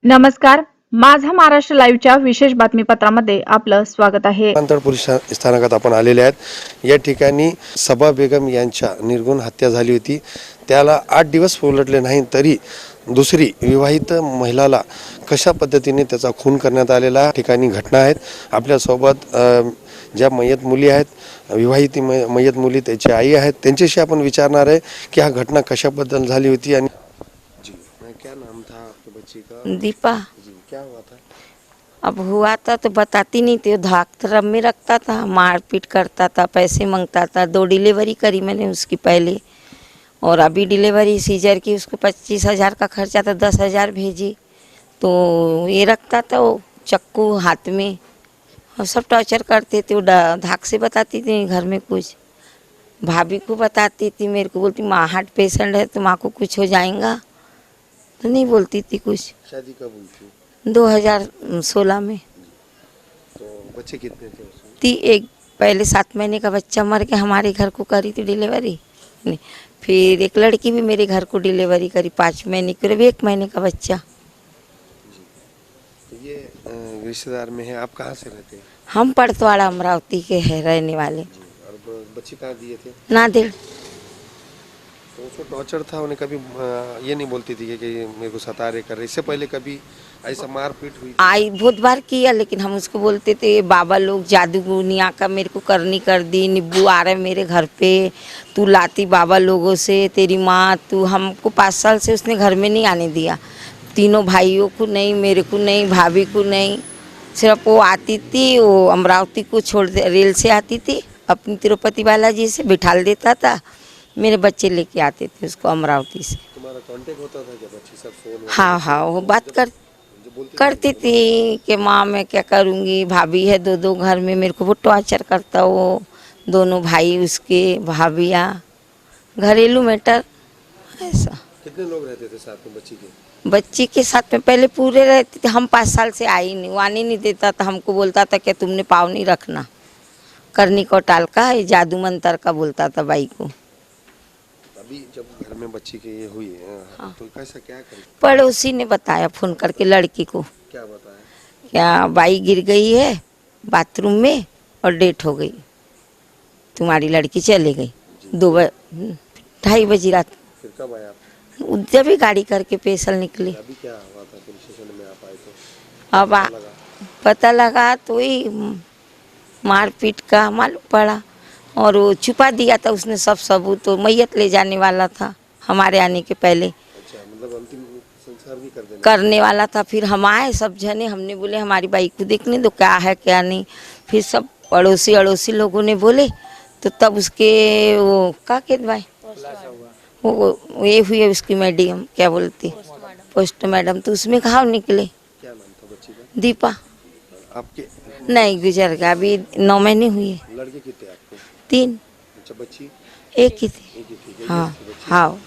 नमस्कार. माझा महाराष्ट्र लाईव्हच्या विशेष बातमीपत्रामध्ये आपलं स्वागत आहे. अंतर पोलीस स्थानकात आपण आलेले आहेत. या ठिकाणी सबा बेगम यांच्या निर्गुण हत्या झाली होती. त्याला 8 दिवस उलटले नाही तरी दुसरी विवाहित महिलाला कशा पद्धतीने त्याचा खून करण्यात आलेला ठिकाणी घटना आहेत. आपल्यासोबत ज्या मयत मुली आहेत, विवाहित मयत मुली, त्याची आई आहेत, त्यांच्याशी आपण विचारणार आहे की हा घटना कशाबद्दल झाली होती. आणि जी क्या नाम था आपके बच्चे का? दीपा। जी क्या हुआ था? अब हुआ था तो बताती नहीं थी, धाक रब में रखता था, मारपीट करता था, पैसे मांगता था। 2 डिलीवरी करी मैंने उसकी पहले, और अभी डिलीवरी सीजर की, उसको 25,000 का खर्चा था, 10,000 भेजी। तो ये रखता था वो चक्कू हाथ में, और सब टॉर्चर करते थे। वो धाक से बताती थी घर में कुछ, भाभी को बताती थी, मेरे को बोलती माँ हार्ट पेशेंट है तो माँ को कुछ हो जाएगा, तो नहीं बोलती थी कुछ। शादी कब हुई थी? 2016 में। तो बच्चे कितने थे उसमें? एक पहले 7 महीने का बच्चा मर के हमारे घर को करी थी डिलीवरी। नहीं, फिर एक लड़की भी मेरे घर को डिलीवरी करी 5 महीने की, और 1 महीने का बच्चा। तो ये रिश्तेदार में है। आप कहाँ से रहते हैं? हम पड़तवाड़ा अमरावती के हैं रहने वाले। जी। और बच्चे कहाँ दिए थे? नादेड़। तो उसको टॉर्चर था, उन्हें कभी ये नहीं बोलती थी कि मेरे को सता रहे कर रहे? इससे पहले कभी ऐसा मारपीट हुई थी? आई बहुत बार किया, लेकिन हम उसको बोलते थे बाबा लोग जादू दुनिया का मेरे को करनी कर दी, निब्बू आ रहे मेरे घर पे, तू लाती बाबा लोगों से, तेरी माँ, तू। हमको 5 साल से उसने घर में नहीं आने दिया, तीनों भाइयों को नहीं, मेरे को नहीं, भाभी को नहीं। सिर्फ वो आती थी, वो अमरावती को छोड़ रेल से आती थी, अपनी तिरुपति बालाजी से बिठाल देता था, मेरे बच्चे लेके आते थे उसको अमरावती से। तुम्हारा कांटेक्ट होता था क्या बच्ची से? फोन हाँ हाँ, वो बात करती थी कि माँ मैं क्या करूँगी, भाभी है 2 घर में, मेरे को वो टॉर्चर करता, वो दोनों भाई उसके, भाभियाँ, घरेलू मैटर ऐसा। कितने लोग रहते थे साथ में बच्ची के? बच्ची के साथ में पहले पूरे रहते थे। हम 5 साल से आई नहीं, वो आने नहीं देता था, हमको बोलता था कि तुमने पाँव नहीं रखना, करनी को टाल का, ये जादू मंतर का बोलता था बाई को। अभी जब घर में बच्ची के ये हुई है, हाँ। तो कैसा क्या करें? पड़ोसी ने बताया फोन करके लड़की को, क्या बताया? क्या बाई गिर गई है बाथरूम में और डेथ हो गई, तुम्हारी लड़की चली गई। 2-2:30 बजे रात। फिर कब आया आप? जब भी गाड़ी करके पेशल निकले। अभी क्या हुआ था? पुलिस स्टेशन में आप आए तो अब पता लगा तो वही मारपीट का मालूम पड़ा, और वो छुपा दिया था उसने सब सबूत। तो मैयत ले जाने वाला था हमारे आने के पहले। अच्छा, मतलब अंतिम संस्कार भी कर देना करने वाला था। फिर हम आए सब जने, हमने बोले हमारी बाई को देखने दो क्या है क्या नहीं। फिर सब पड़ोसी अड़ोसी लोगों ने बोले, तो तब उसके वो क्या कहते भाई, वो ये हुई है उसकी मैडम, क्या बोलती, पोस्ट मैडम। तो उसमें कहाँ निकले। क्या नाम था बच्ची का? दीपा। आपके नहीं, गुजर गया, अभी 9 महीने हुए। लड़के कितने आपको? 3। अच्छा, बच्ची एक ही थी। एक ही थी? हाँ यही थी बच्ची? हाँ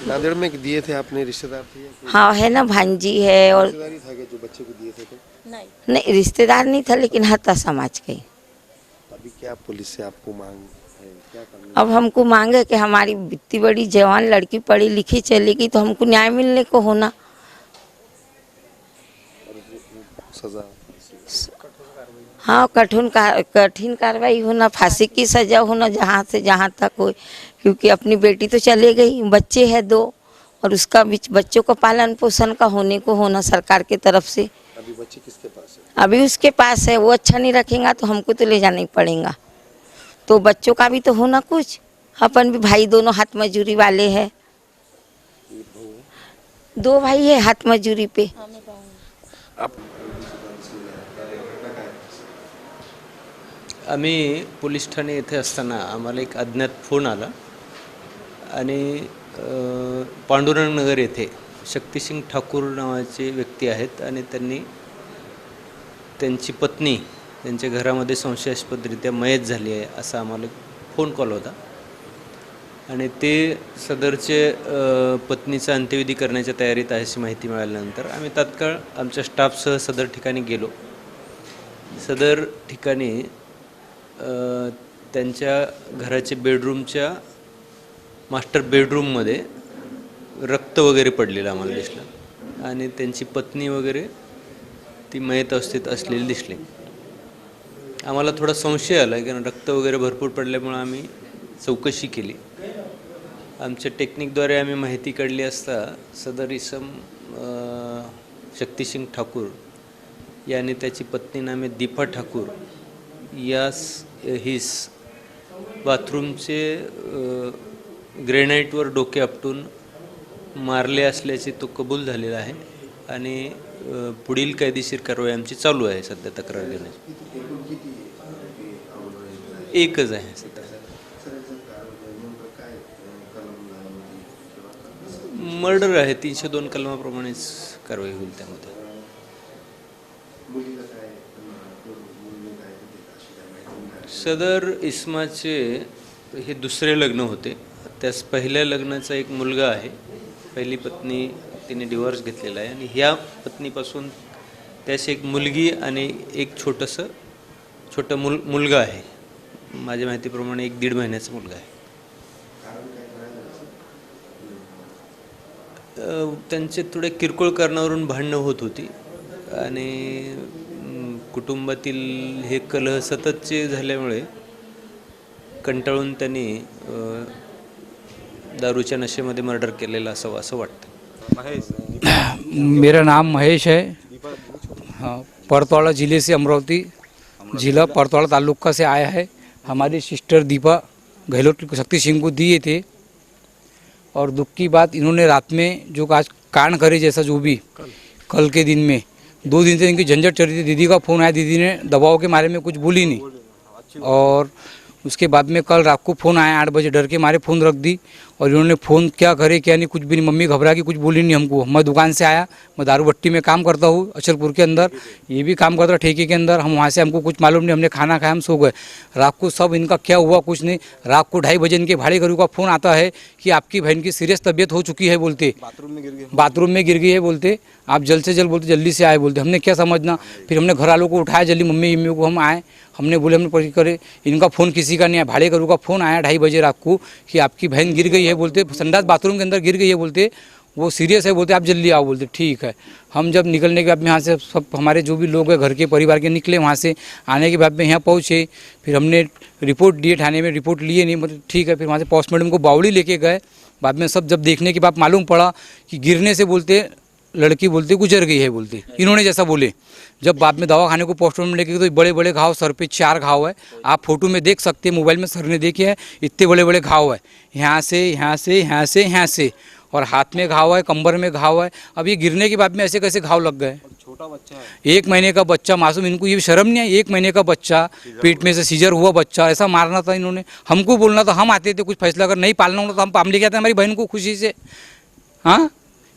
नांदेड़ में दिए थे आपने? रिश्तेदार थे या कोई हाँ, है ना, भांजी है। और रिश्तेदार ही था कि जो बच्चे को दिए थे? तो नहीं, रिश्तेदार नहीं था, लेकिन हत्या समाज के। अभी क्या पुलिस से आपको मांग है, क्या करना? अब हमको मांगे कि हमारी इतनी बड़ी जवान लड़की पढ़ी लिखी चली गई, तो हमको न्याय मिलने को होना। सजा? हाँ, कठिन कार्रवाई होना, फांसी की सजा होना, जहाँ से जहाँ तक हो। क्योंकि अपनी बेटी तो चले गई, बच्चे हैं 2, और उसका बच्चों को पालन पोषण का होने को होना सरकार की तरफ से। अभी बच्ची किसके पास है? अभी उसके पास है, वो अच्छा नहीं रखेगा तो हमको तो ले जाना ही पड़ेगा। तो बच्चों का भी तो होना कुछ। अपन भी भाई दोनों हाथ मजूरी वाले हैं, 2 भाई है हाथ मजूरी पे। आप आम्ही पोलीस ठाणे येथे असताना आम्हाला एक अज्ञात फोन आला, आणि पांडुरंग नगर येथे शक्तिसिंग ठाकूर नावाचे व्यक्ती आहेत, आणि त्यांनी त्यांची पत्नी त्यांच्या घरामध्ये संशयास्पदरित्या मयत झाली आहे असा आम्हाला फोन कॉल होता. आणि ते सदरचे पत्नीचा अंत्यविधी करण्याच्या तयारीत आहे अशी माहिती मिळाल्यानंतर आम्ही तात्काळ आमच्या स्टाफसह सदर ठिकाणी गेलो. सदर ठिकाणी त्यांच्या घराच्या बेडरूमच्या मास्टर बेडरूममध्ये रक्त वगैरे पडलेलं आम्हाला दिसलं. आणि त्यांची पत्नी वगैरे ती मयत अवस्थेत असलेली दिसली. आम्हाला थोडा संशय आला कारण रक्त वगैरे भरपूर पडल्यामुळं आम्ही चौकशी केली. आमच्या टेक्निकद्वारे आम्ही माहिती काढली असता सदर इसम शक्तिसिंग ठाकूर याने त्याची पत्नी नामे दीपा ठाकूर यास हिस बाथरूमचे ग्रेनाईटवर डोके आपटून मारले असल्याचे तो कबूल झालेला आहे आणि पुढील कायदेशीर कारवाई आमची चालू आहे सध्या तक्रार देण्याची. एकच आहे सध्या. मर्डर आहे 302 कलमाप्रमाणेच कारवाई होईल त्यामध्ये. सदर इस्माचे हे दुसरे लग्न होते. त्यास पहिल्या लग्नाचा एक मुलगा आहे. पहिली पत्नी तिने डिवोर्स घेतलेला आहे आणि ह्या पत्नीपासून त्यास एक मुलगी आणि एक छोटं मुलगा आहे. माझ्या माहितीप्रमाणे 1-1.5 महिन्याचा मुलगा आहे. त्यांचे थोडे किरकोळ कारणावरून भांडणं होत होती आणि कुटुंबातील हे कलह सततचे झाल्यामुळे कंटाळून त्यांनी दारूच्या नशेमध्ये मर्डर केलेला असावं असं वाटतं. मेरा नाम महेश है. हाँ, परतवाड़ा ज़िले से, अमरावती ज़िला परतवाड़ा तालुका से आया है. हमारी सिस्टर दीपा गहलोत शक्ति सिंह को दिए थे और दुख की बात इन्होंने रात में जो आज कांड करे जैसा जो भी कल के दिन में 2 दिन से इनकी झंझट चल रही थी. दीदी का फ़ोन आया, दीदी ने दबाव के मारे में कुछ बोली नहीं और उसके बाद में कल रात को फ़ोन आया 8 बजे. डर के मारे फ़ोन रख दी और इन्होंने फ़ोन क्या करे क्या नहीं कुछ भी नहीं. मम्मी घबरा के कुछ बोली नहीं हमको. मैं दुकान से आया, मैं दारू भट्टी में काम करता हूँ अचलपुर के अंदर, ये भी काम करता ठेके के अंदर. हम वहाँ से हमको कुछ मालूम नहीं. हमने खाना खाया, हम सो गए. रात को सब इनका क्या हुआ कुछ नहीं. रात को 2:30 बजे इनके भाड़े करू का फ़ोन आता है कि आपकी बहन की सीरियस तबीयत हो चुकी है बोलते, बाथरूम में गिर गई है बोलते, आप जल्द से जल्द बोलते जल्दी से आए बोलते. हमने क्या समझना. फिर हमने घर वालों को उठाया जल्दी, मम्मी को हम आए. हमने बोले हमने पढ़ करे इनका फ़ोन किसी का नहीं आया. भाड़े करू का फ़ोन आया 2:30 बजे रात को कि आपकी बहन गिर गई है बोलते, संडास बाथरूम के अंदर गिर गई है बोलते, वो सीरियस है बोलते, आप जल्दी आओ बोलते. ठीक है. हम जब निकलने के बाद में यहाँ से सब हमारे जो भी लोग हैं घर के परिवार के निकले वहाँ से. आने के बाद में यहाँ पहुँचे, फिर हमने रिपोर्ट दिए थाने में. रिपोर्ट लिए नहीं मतलब ठीक है. फिर वहाँ से पोस्टमार्टम को बावड़ी लेके गए. बाद में सब जब देखने के बाद मालूम पड़ा कि गिरने से बोलते लड़की बोलते गुजर गई है बोलते, इन्होंने जैसा बोले. जब बाद में दवाखाने को पोस्टमार्टम लेके गए तो बड़े बड़े घाव, सर पे 4 घाव है. आप फोटो में देख सकते हैं, मोबाइल में सर ने देखे हैं, इतने बड़े बड़े घाव है. यहाँ से यहाँ से यहाँ से यहाँ से और हाथ में घाव है, कंबर में घाव है. अब ये गिरने के बाद में ऐसे कैसे घाव लग गए. छोटा बच्चा है, 1 महीने का बच्चा मासूम. इनको ये शर्म नहीं है. 1 महीने का बच्चा, पेट में से सीजर हुआ बच्चा, ऐसा मारना था इन्होंने. हमको बोलना था, हम आते थे कुछ फैसला अगर नहीं पालना होता तो हम लेके आते हमारी बहन को खुशी से. हाँ,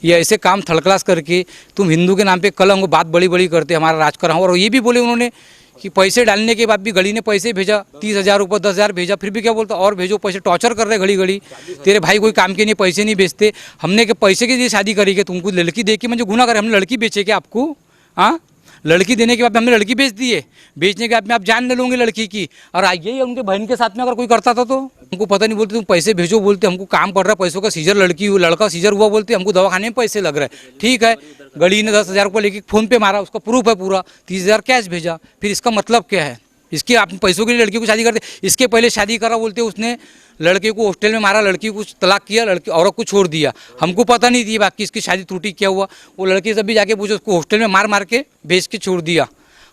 ये ऐसे काम थर्ड क्लास करके तुम हिंदू के नाम पे कल हमको बात बड़ी बड़ी करते हमारा राजकारण. और ये भी बोले उन्होंने कि पैसे डालने के बाद भी घड़ी ने पैसे भेजा, 30,000 रुपये 10,000 भेजा, फिर भी क्या बोलता और भेजो पैसे. टॉर्चर कर रहे घड़ी घड़ी. तेरे भाई कोई काम के नहीं, पैसे नहीं बेचते. हमने के पैसे के लिए शादी करी के तुमको लड़की दे के मुझे गुनाह करे. हमने लड़की बेचे के आपको. हाँ, लड़की देने के बाद हमने लड़की बेच दी है. बेचने के बाद में आप जान ले लोगे लड़की की. और यही उनके बहन के साथ में अगर कोई करता था तो हमको पता नहीं. बोलते तुम पैसे भेजो बोलते, हमको काम पड़ रहा है, पैसों का सीजर, लड़का सीजर हुआ बोलते, हमको दवाखाने में पैसे लग रहे हैं. ठीक है, गली ने 10,000 रुपये लेके फ़ोन पे मारा, उसका प्रूफ है पूरा. 30,000 कैश भेजा. फिर इसका मतलब क्या है. इसके आप पैसों के लिए लड़की को शादी करते. इसके पहले शादी करा बोलते, उसने लड़के को हॉस्टल में मारा, लड़की को तलाक किया, लड़की औरत को छोड़ दिया. हमको पता नहीं थी बाकी इसकी शादी त्रुटि क्या हुआ. वो लड़के से भी जाके पूछो, उसको हॉस्टल में मार मार के बेच के छोड़ दिया.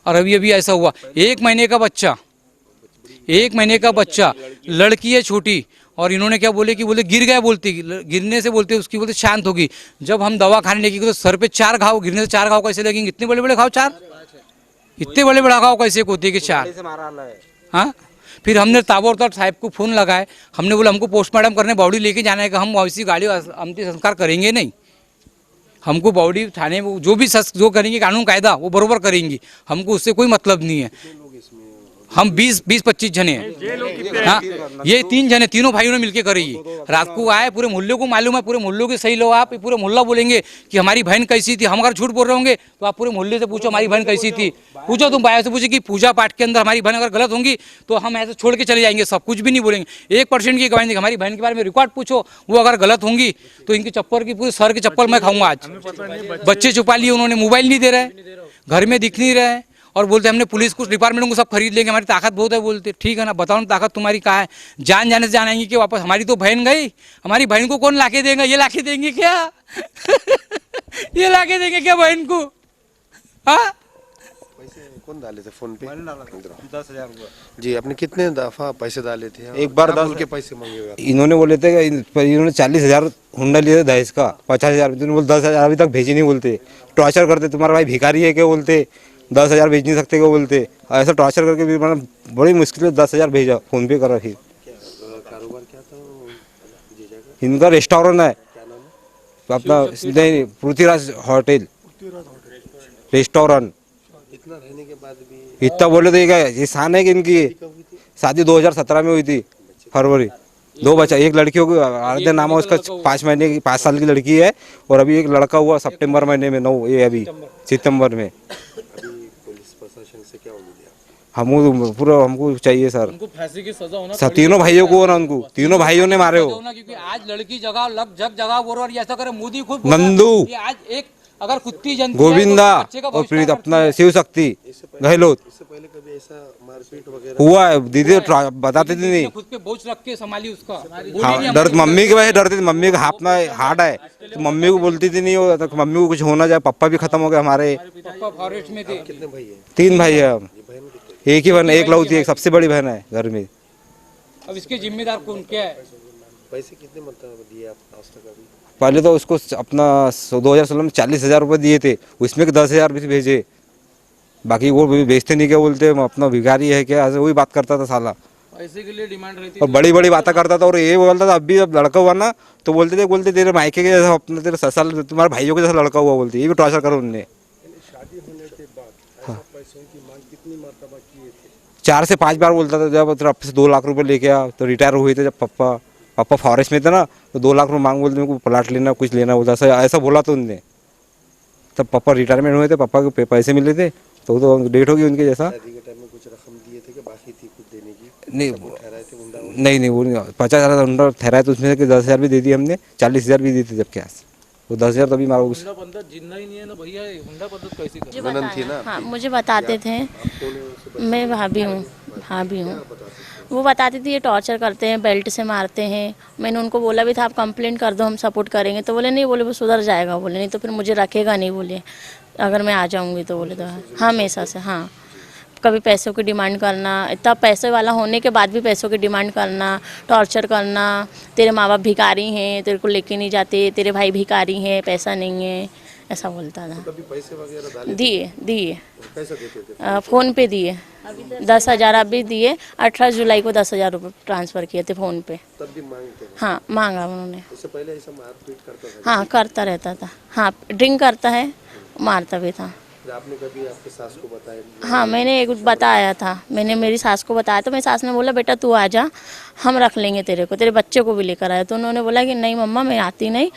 और अभी ऐसा हुआ. 1 महीने का बच्चा, 1 महीने का बच्चा, लड़की है छोटी. और इन्होंने क्या बोले कि बोले गिर गया बोलते, गिरने से बोलते उसकी बोलते शांत होगी. जब हम दवा खाने लेके गए तो सर पे 4 घाव, गिरने से 4 घाव कैसे लगेंगे. इतने बड़े बड़े घाव 4, इतने बड़े बड़े घाव कैसे होते कि 4. हाँ, फिर हमने ताबड़तोड़ साहब को फ़ोन लगाए. हमने बोला हमको पोस्टमार्टम करने बावड़ी लेके जाना है कि हम वैसी गाड़ी अंतिम संस्कार करेंगे नहीं. हमको बावड़ी थाने में जो भी जो करेंगे कानून कायदा वो बरोबर करेंगी. हमको उससे कोई मतलब नहीं है. हम 20-25 जने हैं। हाँ, ये 3 जने, तीनों भाइयों ने मिलके करी है। रात को आए, पूरे मोहल्ले को मालूम है, पूरे मोहल्ले के सही लोग, आप पूरे मोहल्ला बोलेंगे कि हमारी बहन कैसी थी। हम अगर झूठ बोल रहे होंगे तो आप पूरे मोहल्ले से पूछो हमारी बहन कैसी थी। पूछो, तुम भाइयों से पूछो कि पूजा पाठ के अंदर हमारी बहन अगर गलत होंगी तो हम ऐसे छोड़ के चले जाएंगे, सब कुछ भी नहीं बोलेंगे। 1% की गवाही देंगे। हमारी बहन के बारे में रिकॉर्ड पूछो, वो अगर गलत होंगी तो इनकी चप्पल की पूरी सर की चप्पल मैं खाऊंगा आज। बच्चे छुपा लिए उन्होंने, मोबाइल नहीं दे रहे, घर में दिख नहीं रहे और बोलते हमने पुलिस कुछ डिपार्टमेंट को सब खरीद लेंगे, हमारी ताकत बहुत है। बोलते ठीक है ना, बताओ ना ताकत तुम्हारी कहाँ है। जान जाने से जान आएंगे कि वापस। हमारी तो बहन गई, हमारी बहन को कौन लाके देगा? ये लाके देंगे क्या? ये लाके देंगे क्या बहन को? हाँ, पैसे कौन डाले थे फोन पे? 10,000 रुपये। जी, आपने कितने दफा पैसे डाले थे? एक बार क्या 10 बोल के पैसे मांगे हुए? इन्होंने बोले थे कि इन्होंने 40,000 हुंडा लिए थे दहेज का, 50,000 बोल 10,000 अभी तक भेजे नहीं बोलते। टॉर्चर करते, तुम्हारा भाई भिखारी है क्या बोलते, 10,000 भेज नहीं सकते क्या बोलते। ऐसा टॉर्चर करके भी मतलब बड़ी मुश्किल से 10,000 भेजा, फोन पे करा। फिर कारोबार क्या था जीजा का? इनका रेस्टोरेंट है क्या नाम है? अपना, नहीं, पृथ्वीराज होटल रेस्टोरेंट। इतना रहने के बाद भी इतना बोले तो ये शान है कि इनकी शादी 2017 में हुई थी, फरवरी। 2 बच्चा, एक लड़की होगी, आराध्या नाम है उसका, 5 साल की लड़की है। और अभी एक लड़का हुआ सितंबर महीने में, 9 ये अभी सितंबर में। पुलिस प्रशासन से क्या उम्मीद है? हम पूरा हमको चाहिए सर, उनको फांसी की सजा होना। तीनों भाइयों को ना, उनको तीनों भाइयों ने मारे हो। क्योंकि आज लड़की जगह लग जग जगह बोल रहा है, ऐसा करे मोदी खुद नंदू, ये आज एक अगर कुत्ती जनता गोविंदा और प्रीत अपना शिव शक्ति गहलोत। इससे पहले कभी ऐसा मारपीट वगैरह हुआ है, दीदी बताते थे नहीं। खुद पे बोझ रख के संभाली उसका। हाँ, डर मम्मी के वजह डरती थी, मम्मी का हाथ में हार्ड है तो मम्मी को बोलती थी नहीं हो तो मम्मी को कुछ होना जाए। पापा भी खत्म हो गए हमारे। पापा फॉरेस्ट में थे। कितने भाई हैं? 3 भाई है हम, बहन कितने? एक ही बहन, एक लौती, एक सबसे बड़ी बहन है घर में। अब इसके जिम्मेदार कौन क्या है? पैसे कितने मतलब दिए आप आज तक अभी? पहले तो उसको अपना 2016 में 40,000 रुपये दिए थे, उसमें के 10,000 भी भेजे, बाकी वो बेचते नहीं क्या बोलते, अपना भिखारी है क्या, ऐसे वही बात करता था साला। पैसे के लिए डिमांड रहती और बड़ी बड़ी बातें करता था। और ये बोलता था अभी जब लड़का हुआ ना तो बोलते तेरे मायके के जैसा, अपना तेरे ससुराल तुम्हारे भाइयों के जैसा लड़का हुआ बोलते। ये भी टॉर्चर करो उनने। शादी होने के बाद ऐसा पैसों की मांग कितनी मर्तबा किए थे? 4 से 5 बार बोलता था। जब तेरे आपसे 2 लाख रुपए लेके आ, तो रिटायर हुए थे जब पापा फॉरेस्ट में थे ना, तो 2 लाख रुपये मांग बोलते, मेरे को प्लाट लेना, कुछ लेना बोलता, ऐसा बोला तो उनने। तब पापा रिटायरमेंट हुए थे, पापा के पैसे मिले थे, तो डेट होगी उनके जैसा। शादी के टाइम में कुछ रकम दिए थे कि बाकी थी कुछ देने की? नहीं ठहराए थे गुंडा? नहीं, वो 50,000 हुंडा ठहराया तो उसमें से 10,000 भी दे दिए हमने, 40,000 भी दिए थे जब क्या। वो 10,000 तभी मारो। जिंदा ही नहीं है ना भैया, हुंडा पद्धत कैसी कर? ननद थी ना? हाँ, मुझे बताते थे। मैं भाभी हूँ। वो बताती थी ये टॉर्चर करते हैं, बेल्ट से मारते हैं। मैंने उनको बोला भी था आप कंप्लेंट कर दो, हम सपोर्ट करेंगे। तो बोले नहीं, बोले वो सुधर जाएगा, बोले नहीं तो फिर मुझे रखेगा नहीं, बोले अगर मैं आ जाऊँगी तो। बोले तो हाँ, हमेशा से। हाँ, कभी पैसों की डिमांड करना, इतना पैसे वाला होने के बाद भी पैसों की डिमांड करना, टॉर्चर करना। तेरे माँ बाप भिखारी हैं, तेरे को लेके नहीं जाते, तेरे भाई भिखारी हैं, पैसा नहीं है, ऐसा बोलता था। कभी पैसे वगैरह डाले? दिए कैसे देते थे? फ़ोन पे दिए, 10,000 अभी दिए। 18 जुलाई को 10,000 रुपये ट्रांसफ़र किए थे फ़ोन पे। तब भी मांगते थे? हाँ, मांगा उन्होंने। इससे पहले ऐसा मारपीट करता था? हाँ, करता रहता था। हाँ, ड्रिंक करता है, मारता भी था। आपने कभी आपके सास को बताया? हाँ, मैंने एक बताया था, मैंने मेरी सास को बताया तो मेरी सास ने बोला बेटा तू आ जा, हम रख लेंगे तेरे को, तेरे बच्चे को भी लेकर आया। तो उन्होंने बोला कि नहीं मम्मा मैं आती नहीं,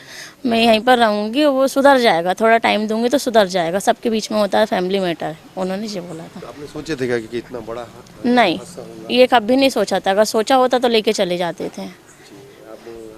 मैं यहीं पर रहूँगी, वो सुधर जाएगा, थोड़ा टाइम दूंगी तो सुधर जाएगा, सबके बीच में होता है फैमिली मैटर। उन्होंने ये बोला था। तो आपने सोचे थे क्या कि इतना बड़ा नहीं, ये कभी नहीं सोचा था। अगर सोचा होता तो लेके चले जाते थे।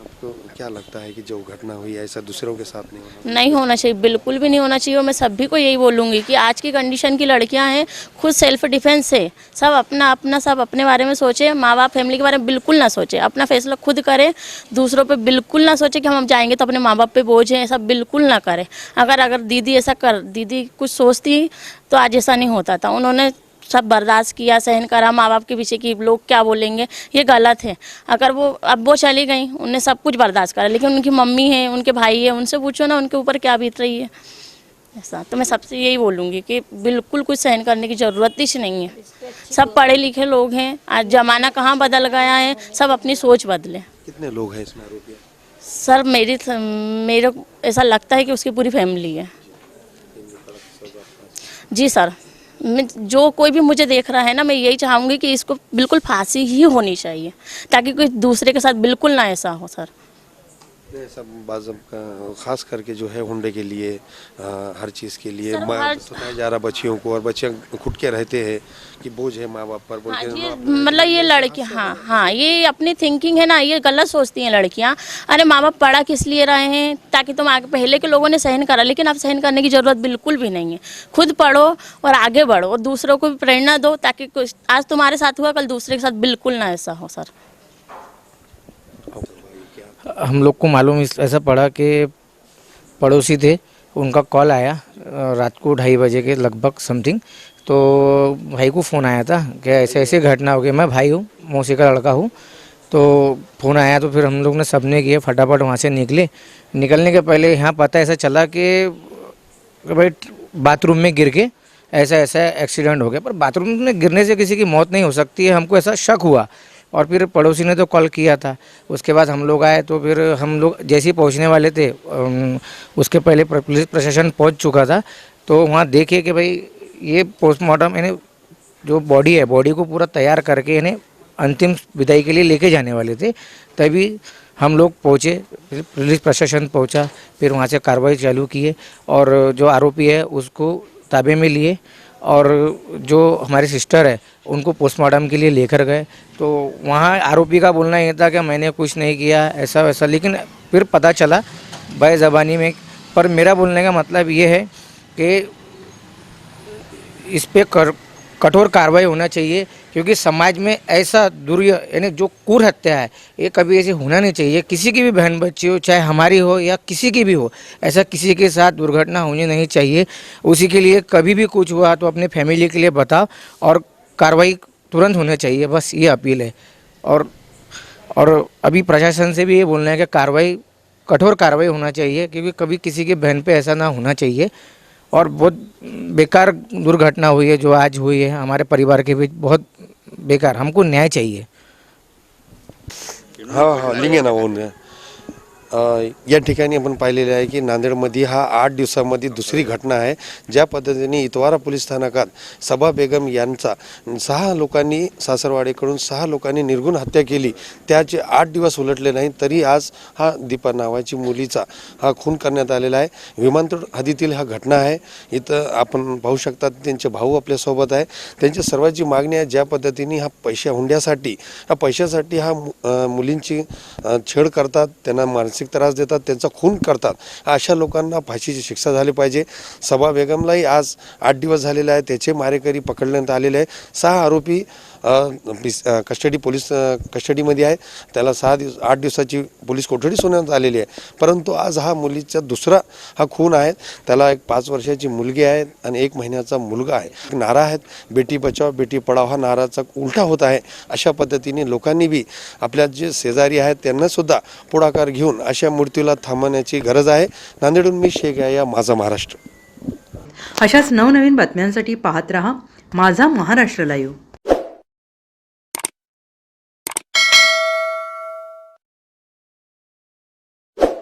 आपको क्या लगता है कि जो घटना हुई ऐसा दूसरों के साथ नहीं होना? नहीं होना चाहिए, बिल्कुल भी नहीं होना चाहिए। और मैं सभी को यही बोलूँगी कि आज की कंडीशन की लड़कियां हैं, खुद सेल्फ डिफेंस है, सब अपना अपना सब अपने बारे में सोचे, माँ बाप फैमिली के बारे में बिल्कुल ना सोचे, अपना फैसला खुद करे, दूसरों पे बिल्कुल ना सोचे कि हम जाएंगे तो अपने माँ बाप पे बोझ हैं, ऐसा बिल्कुल ना करे। अगर दीदी कुछ सोचती तो आज ऐसा नहीं होता था। उन्होंने सब बर्दाश्त किया, सहन करा, माँ बाप के पीछे कि लोग क्या बोलेंगे, ये गलत है। अगर वो चली गई, उनने सब कुछ बर्दाश्त करा, लेकिन उनकी मम्मी है, उनके भाई है, उनसे पूछो ना उनके ऊपर क्या बीत रही है। ऐसा तो मैं सबसे यही बोलूँगी कि बिल्कुल कुछ सहन करने की ज़रूरत ही नहीं है। सब पढ़े लिखे लोग हैं, आज ज़माना कहाँ बदल गया है, सब अपनी सोच बदले। कितने लोग हैं इसमें आरोपी? सर मेरे को ऐसा लगता है कि उसकी पूरी फैमिली है। जी सर। मैं जो कोई भी मुझे देख रहा है ना, मैं यही चाहूँगी कि इसको बिल्कुल फांसी ही होनी चाहिए, ताकि कोई दूसरे के साथ बिल्कुल ना ऐसा हो सर। ये सब बाज़म का खास करके जो है हुंडे के लिए हर चीज़ के लिए सर, हर- सताया जा रहा बच्चियों को, और बच्चे खुद के रहते हैं कि बोझ है माँ बाप पर बोल हाँ, के ये मतलब ये लड़कियाँ, हाँ ये अपनी थिंकिंग है ना, ये गलत सोचती हैं लड़कियाँ। अरे माँ बाप पढ़ा किस लिए रहे हैं, ताकि तुम आगे, पहले के लोगों ने सहन करा, लेकिन अब सहन करने की ज़रूरत बिल्कुल भी नहीं है। खुद पढ़ो और आगे बढ़ो और दूसरों को भी प्रेरणा दो, ताकि कुछ आज तुम्हारे साथ हुआ कल दूसरे के साथ बिल्कुल ना ऐसा हो सर। हम लोग को मालूम ऐसा पड़ा कि पड़ोसी थे, उनका कॉल आया रात को 2:30 बजे के लगभग समथिंग। तो भाई को फ़ोन आया था कि ऐसे ऐसे घटना हो गई। मैं भाई हूँ, मौसी का लड़का हूँ। तो फ़ोन आया तो फिर हम लोग ने सबने किया, फटाफट वहाँ से निकलने के पहले यहाँ पता ऐसा चला कि भाई बाथरूम में गिर के ऐसा ऐसा एक्सीडेंट हो गया। पर बाथरूम में गिरने से किसी की मौत नहीं हो सकती है, हमको ऐसा शक हुआ। और फिर पड़ोसी ने तो कॉल किया था। उसके बाद हम लोग आए तो फिर हम लोग जैसे ही पहुंचने वाले थे उसके पहले पुलिस प्रशासन पहुंच चुका था। तो वहाँ देखे कि भाई ये पोस्टमार्टम यानी जो बॉडी है, बॉडी को पूरा तैयार करके यानी अंतिम विदाई के लिए लेके जाने वाले थे। तभी हम लोग पहुँचे, फिर पुलिस प्रशासन पहुँचा, फिर वहाँ से कार्रवाई चालू किए और जो आरोपी है उसको ताबे में लिए और जो हमारी सिस्टर है उनको पोस्टमार्टम के लिए लेकर गए। तो वहाँ आरोपी का बोलना ये था कि मैंने कुछ नहीं किया ऐसा वैसा, लेकिन फिर पता चला बाय ज़बानी में। पर मेरा बोलने का मतलब ये है कि इस पे कठोर कार्रवाई होना चाहिए, क्योंकि समाज में ऐसा यानी जो क्रूर हत्या है ये कभी ऐसे होना नहीं चाहिए। किसी की भी बहन बच्ची हो, चाहे हमारी हो या किसी की भी हो, ऐसा किसी के साथ दुर्घटना होनी नहीं चाहिए। उसी के लिए कभी भी कुछ हुआ तो अपने फैमिली के लिए बताओ और कार्रवाई तुरंत होनी चाहिए, बस ये अपील है। और अभी प्रशासन से भी ये बोलना है कि कठोर कार्रवाई होना चाहिए, क्योंकि कभी किसी की बहन पे ऐसा ना होना चाहिए। और बहुत बेकार दुर्घटना हुई है जो आज हुई है हमारे परिवार के बीच, बहुत बेकार। हमको न्याय चाहिए। हा लिंगे ना होऊन या ठिकाणी आपण पाहिलेले आहे की नांदेडमध्ये हा 8 दिवसामध्ये दुसरी घटना आहे। ज्या पद्धतीने इतवारा पोलीस स्थानकात सबा बेगम यांचा 6 लोकांनी सासरवाडीकडून 6 लोकांनी निर्गुण हत्या केली, त्याचे 8 दिवस उलटले नाही तरी आज हा दीपा नावाची मुलीचा हा खून करण्यात आलेला आहे। विमानतळ हद्दीतील हा घटना आहे। इथं आपण पाहू शकता त्यांचे भाऊ आपल्या सोबत आहे। त्यांची सर्वांची मागणी आहे ज्या पद्धतीने हा हुंड्यासाठी पैशासाठी मुलींची छेड करतात, त्यांना मानसिक त्रास देतात, त्यांचा खून करतात, अशा लोकांना फाशीची शिक्षा झाली पाहिजे। सबा बेगमलाही आज 8 दिवस झालेले आहे, त्याचे मारेकरी पकडण्यात आलेले आहे। 6 आरोपी पोलीस कस्टडीमध्ये आहे। त्याला 8 दिवसाची पोलीस कोठडी सुनावण्यात आलेली आहे। परंतु आज हा मुलीचा दुसरा हा खून आहे। त्याला एक 5 वर्षाची मुलगी आहे आणि 1 महिन्याचा मुलगा आहे। नारा आहे बेटी बचाओ बेटी पढाओ, हा नाराचा उलटा होत आहे। अशा पद्धतीने लोकांनी बी आपल्या जे शेजारी आहेत त्यांना सुद्धा पुढाकार घेऊन अशा मृत्यूला थांबवण्याची गरज आहे। नांदेडहून मी शेख आहे, या माझा महाराष्ट्र। अशाच नवनवीन बातम्यांसाठी पाहत रहा माझा महाराष्ट्र लाईव्ह।